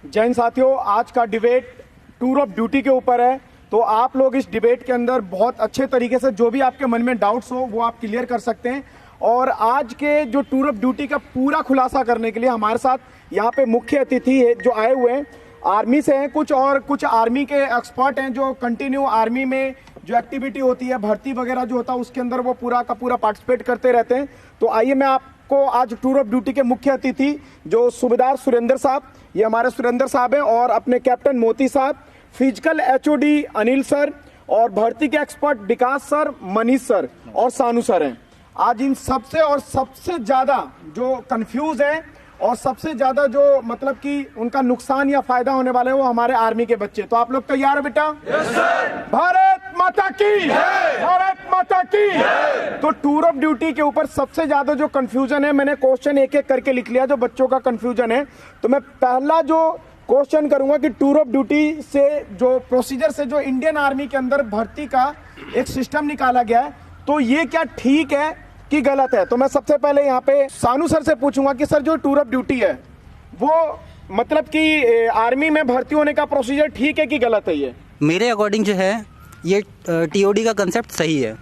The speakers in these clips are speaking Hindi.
जैन साथियों, आज का डिबेट टूर ऑफ ड्यूटी के ऊपर है। तो आप लोग इस डिबेट के अंदर बहुत अच्छे तरीके से जो भी आपके मन में डाउट्स हो वो आप क्लियर कर सकते हैं। और आज के जो टूर ऑफ ड्यूटी का पूरा खुलासा करने के लिए हमारे साथ यहाँ पे मुख्य अतिथि है जो आए हुए हैं, आर्मी से हैं कुछ, और कुछ आर्मी के एक्सपर्ट हैं जो कंटिन्यू आर्मी में जो एक्टिविटी होती है, भर्ती वगैरह जो होता है उसके अंदर वो पूरा का पूरा पार्टिसिपेट करते रहते हैं। तो आइए मैं आपको आज टूर ऑफ ड्यूटी के मुख्य अतिथि जो सूबेदार सुरेंद्र साहब, ये हमारे सुरेंद्र साहब हैं, और अपने कैप्टन मोती साहब, फिजिकल एचओडी अनिल सर, और भर्ती के एक्सपर्ट विकास सर, मनीष सर और सानू सर हैं। आज इन सबसे और सबसे ज्यादा जो कंफ्यूज है और सबसे ज्यादा जो मतलब कि उनका नुकसान या फायदा होने वाला है वो हमारे आर्मी के बच्चे। तो आप लोग तैयार है बेटा? Yes sir. भारत माता की, भारत माता की। तो टूर ऑफ ड्यूटी के ऊपर सबसे ज्यादा जो कंफ्यूजन है, मैंने क्वेश्चन एक एक करके लिख लिया जो बच्चों का कंफ्यूजन है। तो मैं पहला जो क्वेश्चन करूंगा कि टूर ऑफ ड्यूटी से जो प्रोसीजर से जो इंडियन आर्मी के अंदर भर्ती का एक सिस्टम निकाला गया है, तो ये क्या ठीक है कि गलत है? तो मैं सबसे पहले यहाँ पे सानू सर से पूछूंगा कि सर जो टूर ऑफ ड्यूटी है वो मतलब कि आर्मी में भर्ती होने का प्रोसीजर ठीक है कि गलत है? ये मेरे अकॉर्डिंग जो है ये टीओडी का कंसेप्ट सही है।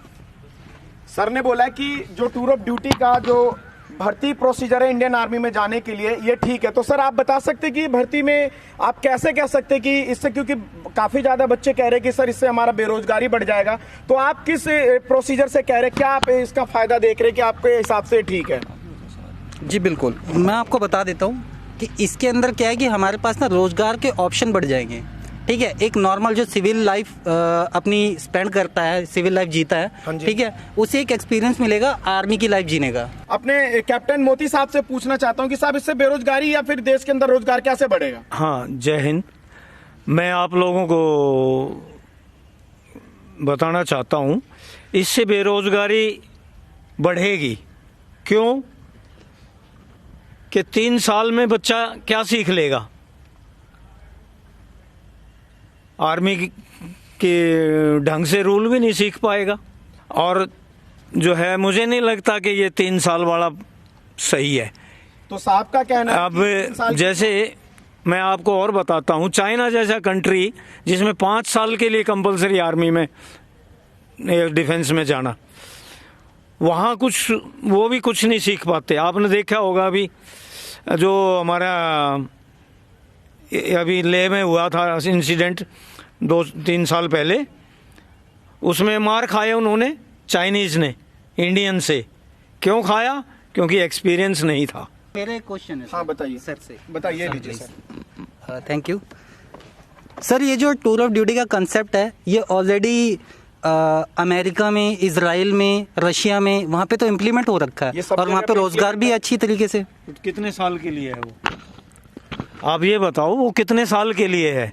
सर ने बोला कि जो टूर ऑफ ड्यूटी का जो भर्ती प्रोसीजर है इंडियन आर्मी में जाने के लिए ये ठीक है। तो सर आप बता सकते कि भर्ती में आप कैसे कह सकते कि इससे, क्योंकि काफी ज्यादा बच्चे कह रहे हैं कि सर इससे हमारा बेरोजगारी बढ़ जाएगा, तो आप किस प्रोसीजर से कह रहे हैं? क्या आप इसका फायदा देख रहे हैं कि आपके हिसाब से ठीक है? जी बिल्कुल, मैं आपको बता देता हूँ कि इसके अंदर क्या है कि हमारे पास ना रोजगार के ऑप्शन बढ़ जाएंगे। ठीक है, एक नॉर्मल जो सिविल लाइफ अपनी स्पेंड करता है, सिविल लाइफ जीता है, ठीक है, उसे एक एक्सपीरियंस मिलेगा आर्मी की लाइफ जीने का। अपने कैप्टन मोती साहब से पूछना चाहता हूं कि साहब इससे बेरोजगारी या फिर देश के अंदर रोजगार कैसे बढ़ेगा? हाँ, जय हिंद। मैं आप लोगों को बताना चाहता हूँ इससे बेरोजगारी बढ़ेगी। क्यों? कि 3 साल में बच्चा क्या सीख लेगा? आर्मी के ढंग से रूल भी नहीं सीख पाएगा। और जो है मुझे नहीं लगता कि ये 3 साल वाला सही है। तो साहब का कहना है अब जैसे मैं आपको और बताता हूँ, चाइना जैसा कंट्री जिसमें 5 साल के लिए कंपलसरी आर्मी में डिफेंस में जाना, वहाँ कुछ वो भी कुछ नहीं सीख पाते। आपने देखा होगा अभी जो हमारा अभी लेह में हुआ था इंसिडेंट 2-3 साल पहले, उसमें मार खाया उन्होंने चाइनीज ने इंडियन से। क्यों खाया? क्योंकि एक्सपीरियंस नहीं था। मेरे क्वेश्चन है। हाँ बताइए सर से। बताइए लीजिए सर। Thank you sir. ये जो टूर ऑफ ड्यूटी का कंसेप्ट है ये ऑलरेडी अमेरिका में, इजराइल में, रशिया में, वहाँ पे तो इम्प्लीमेंट हो रखा है और वहाँ पे रोजगार भी अच्छी तरीके से। कितने साल के लिए है वो? आप ये बताओ वो कितने साल के लिए है?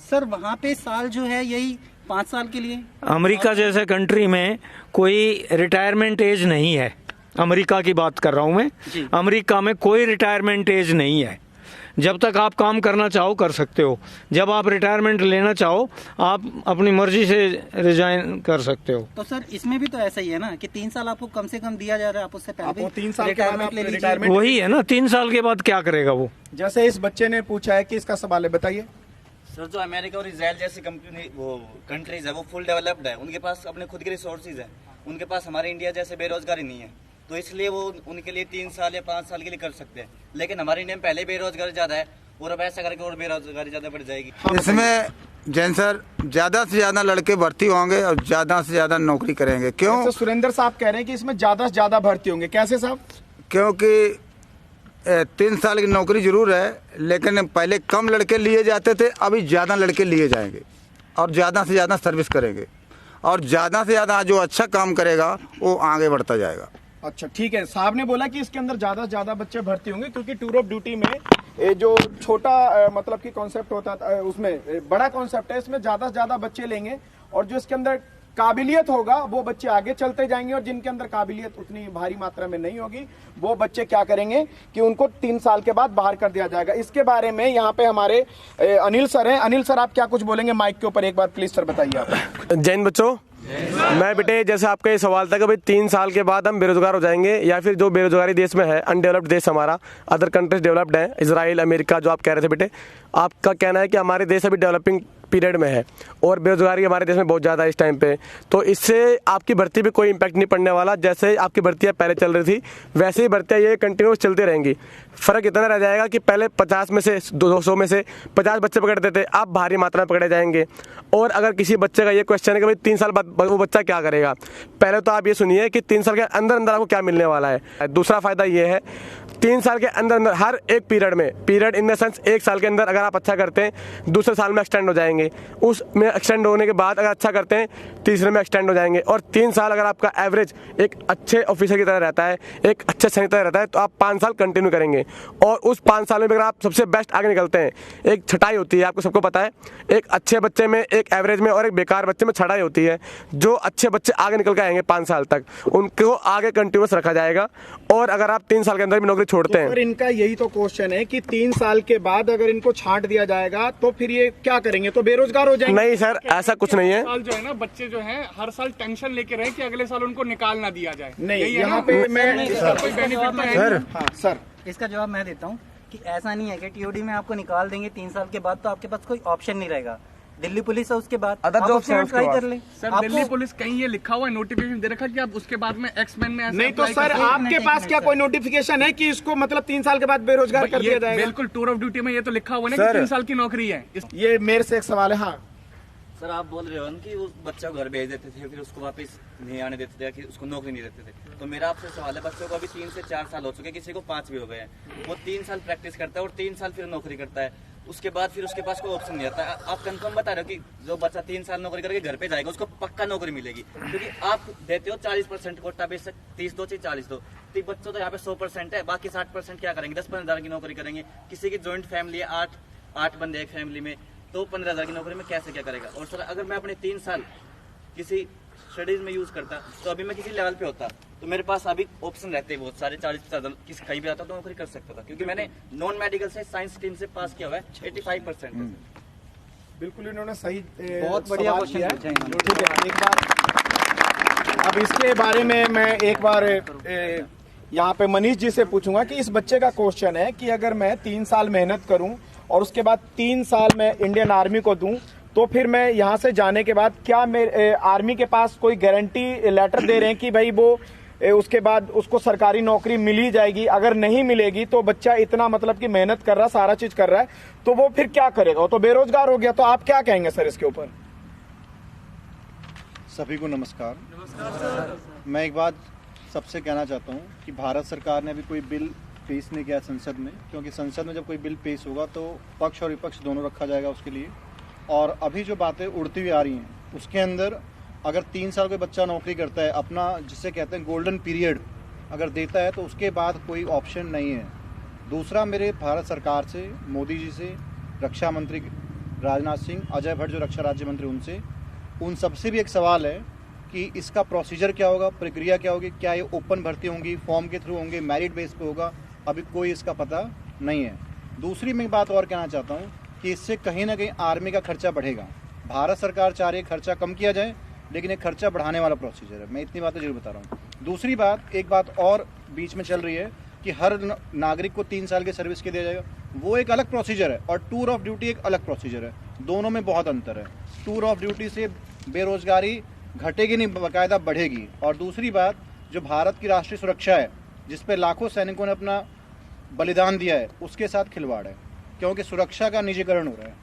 सर वहाँ पे साल जो है यही 5 साल के लिए। अमेरिका जैसे कंट्री में कोई रिटायरमेंट एज नहीं है। अमेरिका की बात कर रहा हूँ मैं। अमेरिका में कोई रिटायरमेंट एज नहीं है। जब तक आप काम करना चाहो कर सकते हो। जब आप रिटायरमेंट लेना चाहो आप अपनी मर्जी से रिजाइन कर सकते हो। तो सर इसमें भी तो ऐसा ही है ना कि 3 साल आपको कम से कम दिया जा रहा है, आप उससे पहले 3 साल के बाद ले रिटायरमेंट। वही है ना, 3 साल के बाद क्या करेगा वो? जैसे इस बच्चे ने पूछा है कि इसका सवाल है, बताइए सर। जो अमेरिका और इजराइल जैसी कंपनी वो कंट्रीज है वो फुल डेवलप्ड है, उनके पास अपने खुद के रिसोर्सेज है, उनके पास हमारे इंडिया जैसे बेरोजगारी नहीं है, तो इसलिए वो उनके लिए 3 साल या 5 साल के लिए कर सकते हैं। लेकिन हमारे इंडिया में पहले बेरोजगारी ज्यादा है और अब ऐसा करके और बेरोजगारी ज्यादा बढ़ जाएगी। इसमें जैन सर ज्यादा से ज्यादा लड़के भर्ती होंगे और ज्यादा से ज्यादा नौकरी करेंगे। क्यों? तो सुरेंद्र साहब कह रहे हैं कि इसमें ज्यादा से ज्यादा भर्ती होंगे। कैसे साहब? क्योंकि 3 साल की नौकरी जरूर है, लेकिन पहले कम लड़के लिए जाते थे, अभी ज्यादा लड़के लिए जाएंगे और ज्यादा से ज्यादा सर्विस करेंगे और ज्यादा से ज्यादा जो अच्छा काम करेगा वो आगे बढ़ता जाएगा। अच्छा ठीक है, साहब ने बोला कि इसके अंदर ज्यादा से ज्यादा बच्चे भर्ती होंगे क्योंकि टूर ऑफ ड्यूटी में ये जो छोटा मतलब कि कॉन्सेप्ट होता है उसमें बड़ा कॉन्सेप्ट है, इसमें ज्यादा से ज्यादा बच्चे लेंगे और जो इसके अंदर काबिलियत होगा वो बच्चे आगे चलते जाएंगे और जिनके अंदर काबिलियत उतनी भारी मात्रा में नहीं होगी वो बच्चे क्या करेंगे कि उनको 3 साल के बाद बाहर कर दिया जाएगा। इसके बारे में यहाँ पे हमारे अनिल सर हैं। अनिल सर आप क्या कुछ बोलेंगे माइक के ऊपर? एक बार प्लीज सर बताइए आप। जैन बच्चों, मैं बेटे जैसे आपका ये सवाल था कि भाई 3 साल के बाद हम बेरोजगार हो जाएंगे या फिर जो बेरोजगारी देश में है, अनडेवलप्ड देश हमारा, अदर कंट्रीज डेवलप्ड है, इजराइल, अमेरिका, जो आप कह रहे थे बेटे, आपका कहना है कि हमारे देश अभी डेवलपिंग पीरियड में है और बेरोजगारी हमारे देश में बहुत ज़्यादा है इस टाइम पे, तो इससे आपकी भर्ती पे कोई इम्पैक्ट नहीं पड़ने वाला। जैसे आपकी भर्तियाँ पहले चल रही थी वैसे ही भर्तियाँ ये कंटिन्यूस चलती रहेंगी। फ़र्क इतना रह जाएगा कि पहले 50 में से 200 में से 50 बच्चे पकड़ते थे, अब भारी मात्रा में पकड़े जाएंगे। और अगर किसी बच्चे का ये क्वेश्चन है कि भाई 3 साल बाद वो बच्चा क्या करेगा, पहले तो आप ये सुनिए कि 3 साल के अंदर अंदर आपको क्या मिलने वाला है। दूसरा फ़ायदा ये है 3 साल के अंदर अंदर हर एक पीरियड इन द सेंस 1 साल के अंदर अगर आप अच्छा करते हैं दूसरे साल में एक्सटेंड हो जाएंगे, उसमें एक्सटेंड होने के बाद अगर अच्छा करते हैं तीसरे में एक्सटेंड हो जाएंगे, और 3 साल अगर आपका एवरेज एक अच्छे ऑफिसर की तरह रहता है, एक अच्छे सैनिक की तरह रहता है, तो आप 5 साल कंटिन्यू करेंगे। और उस 5 साल में अगर आप सबसे बेस्ट आगे निकलते हैं, एक छटाई होती है, आपको सबको पता है, एक अच्छे बच्चे में, एक एवरेज में और एक बेकार बच्चे में छटाई होती है। जो अच्छे बच्चे आगे निकल के आएंगे 5 साल तक, उनको आगे कंटिन्यूस रखा जाएगा। और अगर आप 3 साल के अंदर भी नौकरी छोड़ते हैं, और इनका यही तो क्वेश्चन है कि 3 साल के बाद अगर इनको छांट दिया जाएगा तो फिर ये क्या करेंगे, तो बेरोजगार हो जाएंगे। नहीं सर, ऐसा कुछ नहीं है। साल जो है ना, बच्चे जो हैं हर साल टेंशन लेके रहे कि अगले साल उनको निकाल ना दिया जाए। नहीं, यहाँ पे मैं कोई बेनिफिट तो है नहीं। हाँ सर, इसका जवाब मैं देता हूँ कि ऐसा नहीं है कि टीओडी में आपको निकाल देंगे 3 साल के बाद, तो आपके पास कोई ऑप्शन नहीं रहेगा। दिल्ली पुलिस है, उसके बाद अदर आप जॉब उसमें ट्राई कर ले। सर दिल्ली पुलिस कहीं ये लिखा हुआ है, नोटिफिकेशन दे रखा है कि आप उसके बाद में एक्समैन में नहीं तो सर आपके पास क्या कोई नोटिफिकेशन है कि इसको मतलब 3 साल के बाद बेरोजगार कर दिया जाएगा? बिल्कुल टूर ऑफ ड्यूटी में ये तो लिखा हुआ है ना कि 3 साल की नौकरी है। ये मेरे से एक सवाल है। हाँ सर आप बोल रहे हो ना कि उस बच्चा को घर भेज देते थे, फिर उसको वापस नहीं आने देते थे, कि उसको नौकरी नहीं देते थे। तो मेरा आपसे सवाल है, बच्चों को अभी 3 से 4 साल हो चुके, किसी को 5 भी हो गए हैं, वो 3 साल प्रैक्टिस करता है और 3 साल फिर नौकरी करता है, उसके बाद फिर उसके पास कोई ऑप्शन नहीं आता। आप कंफर्म बता रहे हो कि जो बच्चा 3 साल नौकरी करके घर पे जाएगा उसको पक्का नौकरी मिलेगी? क्योंकि आप देते हो 40% कोटा, बेशक 30 दो चाहे 40 दो, तो बच्चों तो यहाँ पे 100% है, बाकी 60% क्या करेंगे? 10-15 हज़ार की नौकरी करेंगे। किसी की ज्वाइंट फैमिली है, 8 बंदे एक फैमिली में, तो 15 हज़ार की नौकरी में कैसे क्या करेगा? और सर अगर मैं अपने 3 साल किसी स्टडीज में यूज करता तो अभी मैं किसी लेवल पे होता, तो मेरे पास अभी ऑप्शन रहते हैं बहुत सारे, 40-50 किसी कहीं भी आता तो नौकरी कर सकता था, क्योंकि मैंने नॉन मेडिकल से साइंस स्ट्रीम से पास किया हुआ है 85%। बिल्कुल इन्होंने सही बहुत बढ़िया सवाल क्वेश्चन किया है। पूछा इन्होंने। ठीक है, एक बार अब इसके बारे में मैं एक बार यहाँ पे मनीष जी से पूछूंगा कि इस बच्चे का क्वेश्चन है कि अगर मैं 3 साल मेहनत करूं और उसके बाद 3 साल मैं इंडियन आर्मी को दूं, तो फिर मैं यहाँ से जाने के बाद क्या मेरे आर्मी के पास कोई गारंटी लेटर दे रहे हैं कि भाई वो उसके बाद उसको सरकारी नौकरी मिल ही जाएगी? अगर नहीं मिलेगी तो बच्चा इतना मतलब कि मेहनत कर रहा, सारा चीज कर रहा है, तो वो फिर क्या करेगा? वो तो बेरोजगार हो गया। तो आप क्या कहेंगे सर इसके ऊपर? सभी को नमस्कार। मैं एक बात सबसे कहना चाहता हूँ कि भारत सरकार ने अभी कोई बिल पेश नहीं किया संसद में, क्योंकि संसद में जब कोई बिल पेश होगा तो पक्ष और विपक्ष दोनों रखा जाएगा उसके लिए। और अभी जो बातें उड़ती हुई आ रही हैं उसके अंदर अगर 3 साल कोई बच्चा नौकरी करता है, अपना जिसे कहते हैं गोल्डन पीरियड अगर देता है, तो उसके बाद कोई ऑप्शन नहीं है। दूसरा, मेरे भारत सरकार से, मोदी जी से, रक्षा मंत्री राजनाथ सिंह, अजय भट्ट जो रक्षा राज्य मंत्री, उनसे, उन सबसे भी एक सवाल है कि इसका प्रोसीजर क्या होगा, प्रक्रिया क्या होगी, क्या ये ओपन भर्ती होंगी, फॉर्म के थ्रू होंगे, मेरिट बेस पे होगा, अभी कोई इसका पता नहीं है। दूसरी मैं एक बात और कहना चाहता हूँ कि इससे कहीं ना कहीं आर्मी का खर्चा बढ़ेगा। भारत सरकार चाह रही है खर्चा कम किया जाए, लेकिन एक खर्चा बढ़ाने वाला प्रोसीजर है। मैं इतनी बातें जरूर बता रहा हूँ। दूसरी बात, एक बात और बीच में चल रही है कि हर नागरिक को 3 साल की सर्विस के दिया जाएगा, वो एक अलग प्रोसीजर है और टूर ऑफ ड्यूटी एक अलग प्रोसीजर है। दोनों में बहुत अंतर है। टूर ऑफ ड्यूटी से बेरोजगारी घटेगी नहीं, बाकायदा बढ़ेगी। और दूसरी बात, जो भारत की राष्ट्रीय सुरक्षा है, जिस पे लाखों सैनिकों ने अपना बलिदान दिया है, उसके साथ खिलवाड़ है, क्योंकि सुरक्षा का निजीकरण हो रहा है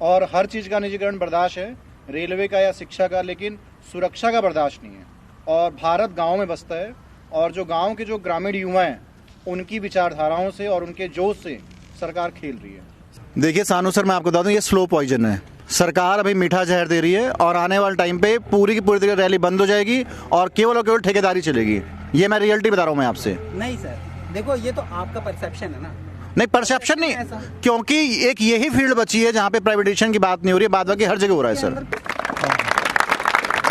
और हर चीज़ का निजीकरण बर्दाश्त है, रेलवे का या शिक्षा का, लेकिन सुरक्षा का बर्दाश्त नहीं है। और भारत गाँव में बसता है और जो गाँव के जो ग्रामीण युवा हैं, उनकी विचारधाराओं से और उनके जोश से सरकार खेल रही है। देखिए सानू सर, मैं आपको बता दूं, ये स्लो पॉइजन है। सरकार अभी मीठा जहर दे रही है और आने वाले टाइम पे पूरी की पूरी तरह रैली बंद हो जाएगी और केवल ठेकेदारी चलेगी। ये मैं रियलिटी बता रहा हूँ मैं आपसे। नहीं सर, देखो ये तो आपका परसेप्शन है ना। नहीं, परसेप्शन नहीं, क्योंकि एक यही फील्ड बची है जहाँ पे प्राइवेटाइजेशन की बात नहीं हो रही है, बाद बाकी हर जगह हो रहा है सर।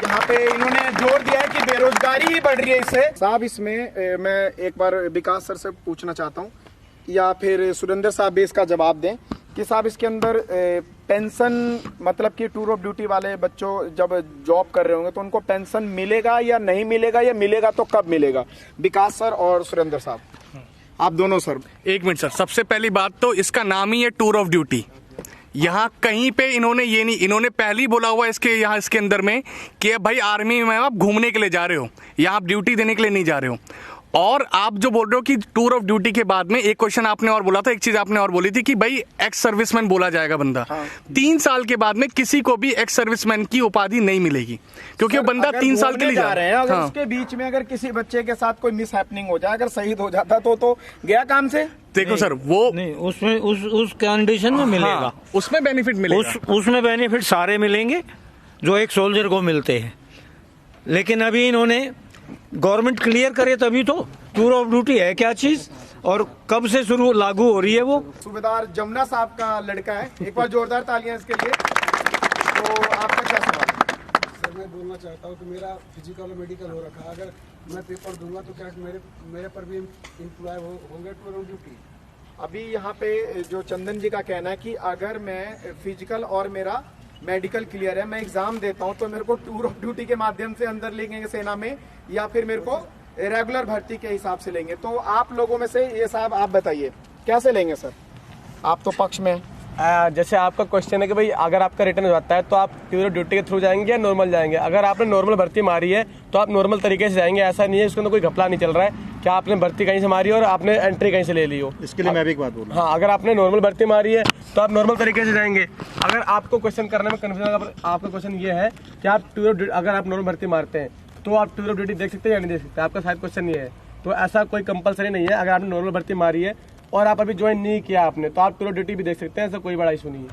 यहाँ पे इन्होंने जोर दिया है कि बेरोजगारी ही बढ़ रही है इससे। साहब, इसमें मैं एक बार विकास सर से पूछना चाहता हूँ या फिर सुरेंद्र साहब भी इसका जवाब दें कि साहब इसके अंदर पेंशन, मतलब कि टूर ऑफ ड्यूटी वाले बच्चों जब जॉब कर रहे होंगे तो उनको पेंशन मिलेगा या नहीं मिलेगा, या मिलेगा तो कब मिलेगा? विकास सर और सुरेंद्र साहब, आप दोनों सर। एक मिनट सर, सबसे पहली बात तो इसका नाम ही है टूर ऑफ ड्यूटी। यहाँ कहीं पे इन्होंने ये नहीं, इन्होंने पहले ही बोला हुआ इसके यहाँ इसके अंदर में कि भाई आर्मी में आप घूमने के लिए जा रहे हो, यहाँ आप ड्यूटी देने के लिए नहीं जा रहे हो। और आप जो बोल रहे हो कि टूर ऑफ ड्यूटी के बाद में एक क्वेश्चन आपने और बोला था, एक चीज आपने और बोली थी कि भाई एक्स सर्विसमैन बोला जाएगा बंदा। 3 साल के बाद में किसी को भी एक्स सर्विसमैन की उपाधि नहीं मिलेगी, क्योंकि वो बंदा 3 साल के लिए जा रहे हैं। अगर उसके बीच में अगर किसी बच्चे के साथ कोई मिस हैपनिंग हो जाए, अगर शहीद हो जाता तो गया काम से। देखो सर, वो नहीं, उसमें उस कंडीशन में मिलेगा। हाँ, उसमें बेनिफिट मिलेगा। उसमें बेनिफिट सारे मिलेंगे जो एक सोल्जर को मिलते हैं, लेकिन अभी इन्होंने गवर्नमेंट क्लियर करे तभी तो टूर ऑफ ड्यूटी है क्या चीज और कब से शुरू लागू हो रही है। वो सूबेदार जमुना साहब का लड़का है, एक बार जोरदार तालियां इसके लिए। तो आपका क्या सवाल है? सर मैं बोलना चाहता हूँ कि मेरा फिजिकल और मेडिकल हो रखा है, अगर मैं पेपर दूंगा तो क्या मेरे पर भी एम्प्लॉय होंगे टूर ऑफ ड्यूटी? अभी यहाँ पे जो चंदन जी का कहना है कि अगर मैं फिजिकल और मेरा मेडिकल क्लियर है, मैं एग्जाम देता हूँ तो मेरे को टूर ऑफ ड्यूटी के माध्यम से अंदर लेंगे सेना में, या फिर मेरे को रेगुलर भर्ती के हिसाब से लेंगे? तो आप लोगों में से ये साहब आप बताइए कैसे लेंगे सर, आप तो पक्ष में। जैसे आपका क्वेश्चन है कि भाई अगर आपका रिटर्न हो जाता है तो आप टूर ऑफ ड्यूटी के थ्रू जाएंगे या नॉर्मल जाएंगे? अगर आपने नॉर्मल भर्ती मारी है तो आप नॉर्मल तरीके से जाएंगे, ऐसा नहीं है इसके अंदर कोई घपला नहीं चल रहा है कि आपने भर्ती कहीं से मारी और आपने एंट्री कहीं से ले ली हो। इसके लिए मैं भी एक बात बोलूँ। हाँ, अगर आपने नॉर्मल भर्ती मारी है तो आप नॉर्मल तरीके से जाएंगे। अगर आपको क्वेश्चन करने में कन्फ्यूजन, आपका क्वेश्चन ये है कि आप टूर ऑफ ड्यूटी, अगर आप नॉर्मल भर्ती मारते हैं तो आप टूर ऑफ ड्यूटी देख सकते हैं या नहीं देख सकते, आपका शायद क्वेश्चन ये है। तो ऐसा कोई कंपलसरी नहीं है, अगर आपने नॉर्मल भर्ती मारी है और आप अभी ज्वाइन नहीं किया आपने तो आप टूर ऑफ ड्यूटी भी देख सकते हैं, ऐसा कोई बड़ा इशू नहीं है।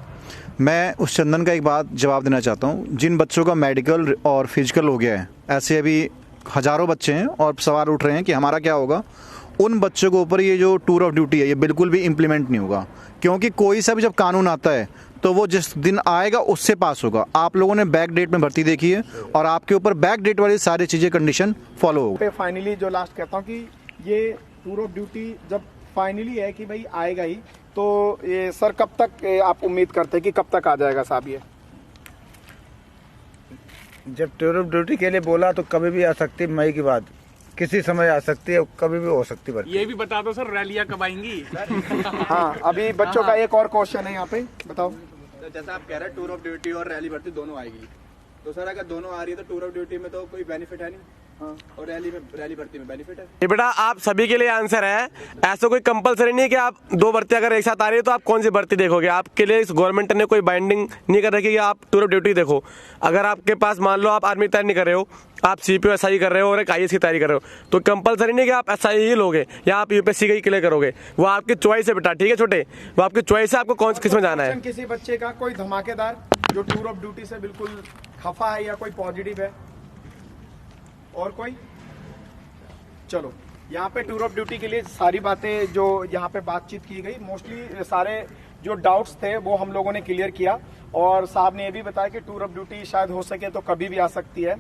मैं उस चंदन का एक बात जवाब देना चाहता हूँ। जिन बच्चों का मेडिकल और फिजिकल हो गया है, ऐसे अभी हज़ारों बच्चे हैं और सवाल उठ रहे हैं कि हमारा क्या होगा, उन बच्चों के ऊपर ये जो टूर ऑफ ड्यूटी है ये बिल्कुल भी इम्प्लीमेंट नहीं होगा, क्योंकि कोई सा भी जब कानून आता है तो वो जिस दिन आएगा उससे पास होगा। आप लोगों ने बैक डेट में भर्ती देखी है और आपके ऊपर बैक डेट वाली सारी चीज़ें कंडीशन फॉलो होगा। फाइनली जो लास्ट कहता हूँ कि ये टूर ऑफ ड्यूटी जब फाइनली है कि भाई आएगा ही, तो ये सर कब तक आप उम्मीद करते हैं कि कब तक आ जाएगा साहब? ये जब टूर ऑफ ड्यूटी के लिए बोला तो कभी भी आ सकती है, मई के बाद किसी समय आ सकती है, कभी भी हो सकती है। ये भी बता दो सर, रैलियां कब आएंगी? हाँ, अभी बच्चों का एक और क्वेश्चन है यहाँ पे, बताओ। तो जैसा आप कह रहे हैं टूर ऑफ ड्यूटी और रैली भर्ती दोनों आएगी, तो सर अगर दोनों आ रही है तो टूर ऑफ ड्यूटी में तो कोई बेनिफिट है नहीं, हाँ, और रैली भर्ती में बेनिफिट है। ये बेटा आप सभी के लिए आंसर है, ऐसा कोई कंपलसरी नहीं है कि आप 2 भर्ती अगर एक साथ आ रही है तो आप कौन सी भर्ती देखोगे। आपके लिए गवर्नमेंट ने कोई बाइंडिंग नहीं कर रखी कि आप टूर ऑफ ड्यूटी देखो। अगर आपके पास मान लो आप आर्मी की तैयारी नहीं कर रहे हो, आप सीपीओ एसआई कर रहे हो और एक आईएएस की तैयारी कर रहे हो, तो कंपलसरी नहीं कि आप एसआई ही लोगे या आप यूपीएससी का ही क्लियर करोगे, वो आपकी चॉइस है बेटा, ठीक है छोटे, वो आपकी चॉइस है आपको कौन किस में जाना है। किसी बच्चे का कोई धमाकेदार जो टूर ऑफ ड्यूटी से बिल्कुल खफा है या कोई पॉजिटिव है, और कोई? चलो, यहाँ पे टूर ऑफ ड्यूटी के लिए सारी बातें जो यहाँ पे बातचीत की गई, मोस्टली सारे जो डाउट्स थे वो हम लोगों ने क्लियर किया, और साहब ने ये भी बताया कि टूर ऑफ ड्यूटी शायद हो सके तो कभी भी आ सकती है।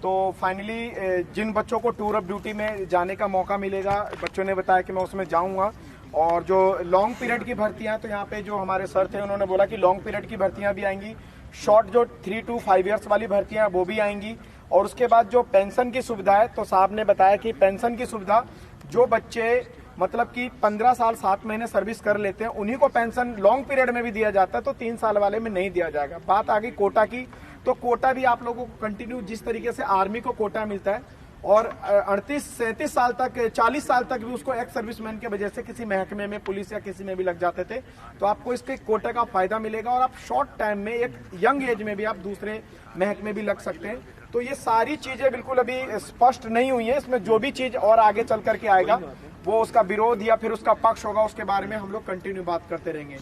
तो फाइनली जिन बच्चों को टूर ऑफ ड्यूटी में जाने का मौका मिलेगा, बच्चों ने बताया कि मैं उसमें जाऊंगा। और जो लॉन्ग पीरियड की भर्तियां, तो यहाँ पे जो हमारे सर थे उन्होंने बोला कि लॉन्ग पीरियड की भर्तियां भी आएंगी, शॉर्ट जो 3 to 5 years वाली भर्तियां वो भी आएंगी, और उसके बाद जो पेंशन की सुविधा है, तो साहब ने बताया कि पेंशन की सुविधा जो बच्चे मतलब कि 15 साल 7 महीने सर्विस कर लेते हैं उन्हीं को पेंशन लॉन्ग पीरियड में भी दिया जाता है, तो 3 साल वाले में नहीं दिया जाएगा। बात आ गई कोटा की, तो कोटा भी आप लोगों को कंटिन्यू जिस तरीके से आर्मी को कोटा मिलता है और 38-37 साल तक 40 साल तक भी उसको एक्स सर्विसमैन के वजह से किसी महकमे में पुलिस या किसी में भी लग जाते थे, तो आपको इसके कोटे का फायदा मिलेगा और आप शॉर्ट टाइम में एक यंग एज में भी आप दूसरे महकमे भी लग सकते हैं। तो ये सारी चीजें बिल्कुल अभी स्पष्ट नहीं हुई है, इसमें जो भी चीज और आगे चल करके आएगा वो उसका विरोध या फिर उसका पक्ष होगा, उसके बारे में हम लोग कंटिन्यू बात करते रहेंगे।